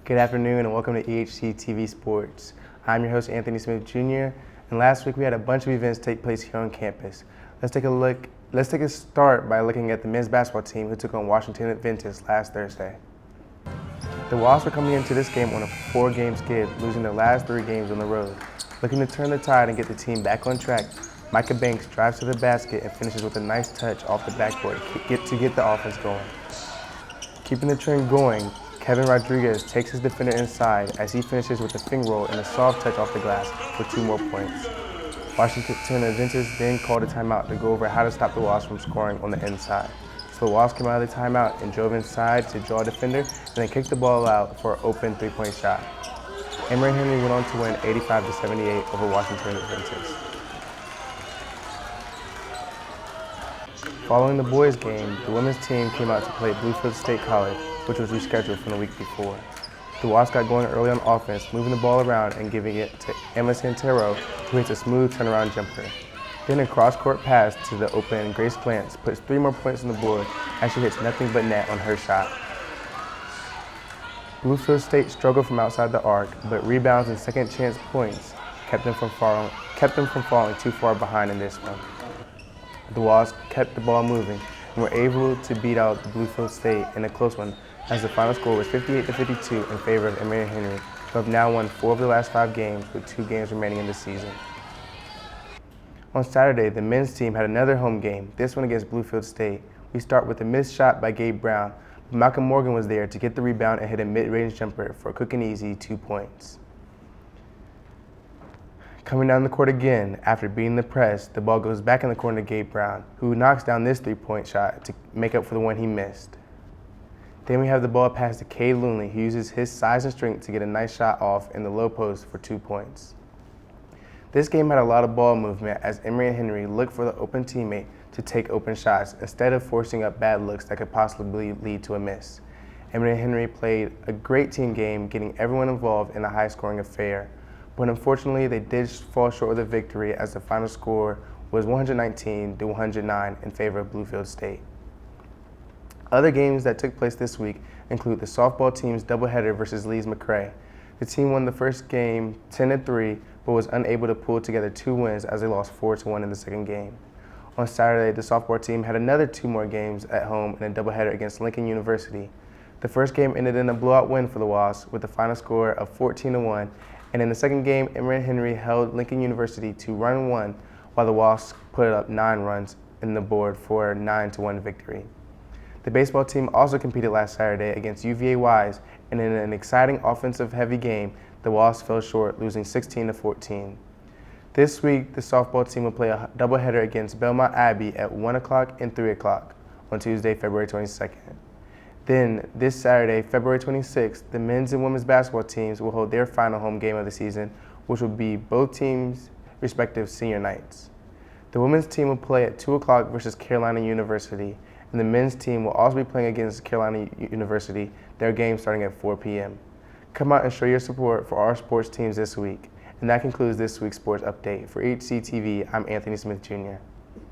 Good afternoon and welcome to EHC-TV Sports. I'm your host Anthony Smith Jr. and last week we had a bunch of events take place here on campus. Let's take a start by looking at the men's basketball team who took on Washington Adventist last Thursday. The Wasps were coming into this game on a 4-game skid, losing their last 3 games on the road. Looking to turn the tide and get the team back on track, Micah Banks drives to the basket and finishes with a nice touch off the backboard to get the offense going. Keeping the trend going, Kevin Rodriguez takes his defender inside as he finishes with a finger roll and a soft touch off the glass for 2 more points. Washington Adventist then called a timeout to go over how to stop the Wasps from scoring on the inside. So the Wasps came out of the timeout and drove inside to draw a defender and then kicked the ball out for an open 3-point shot. Emory Henry went on to win 85-78 over Washington Adventist. Following the boys' game, the women's team came out to play Bluefield State College, which was rescheduled from the week before. The Wasps got going early on offense, moving the ball around and giving it to Emma Santero, who hits a smooth turnaround jumper. Then a cross-court pass to the open Grace Glantz puts 3 more points on the board as she hits nothing but net on her shot. Bluefield State struggled from outside the arc, but rebounds and second chance points kept them from falling too far behind in this one. The Wasps kept the ball moving and were able to beat out Bluefield State in a close one as the final score was 58-52 in favor of Emory Henry, who have now won 4 of the last 5 games with 2 games remaining in the season. On Saturday, the men's team had another home game, this one against Bluefield State. We start with a missed shot by Gabe Brown, but Malcolm Morgan was there to get the rebound and hit a mid-range jumper for a quick and easy 2 points. Coming down the court again, after beating the press, the ball goes back in the corner to Gabe Brown, who knocks down this 3-point shot to make up for the one he missed. Then we have the ball pass to Cade Loonley, who uses his size and strength to get a nice shot off in the low post for 2 points. This game had a lot of ball movement as Emory and Henry looked for the open teammate to take open shots instead of forcing up bad looks that could possibly lead to a miss. Emory and Henry played a great team game, getting everyone involved in a high-scoring affair. But unfortunately, they did fall short of the victory as the final score was 119-109 in favor of Bluefield State. Other games that took place this week include the softball team's doubleheader versus Lee's McRae. The team won the first game 10-3, but was unable to pull together 2 wins as they lost 4-1 in the second game. On Saturday, the softball team had another 2 more games at home in a doubleheader against Lincoln University. The first game ended in a blowout win for the Wasps with a final score of 14-1, and in the second game, Emory Henry held Lincoln University to run 1, while the Wasps put up 9 runs in the board for a 9-1 victory. The baseball team also competed last Saturday against UVA Wise, and in an exciting offensive-heavy game, the Wasps fell short, losing 16-14. This week, the softball team will play a doubleheader against Belmont Abbey at 1 o'clock and 3 o'clock on Tuesday, February 22nd. Then, this Saturday, February 26th, the men's and women's basketball teams will hold their final home game of the season, which will be both teams' respective senior nights. The women's team will play at 2 o'clock versus Carolina University, and the men's team will also be playing against Carolina University, their game starting at 4 p.m. Come out and show your support for our sports teams this week. And that concludes this week's sports update. For EHC-TV, I'm Anthony Smith Jr.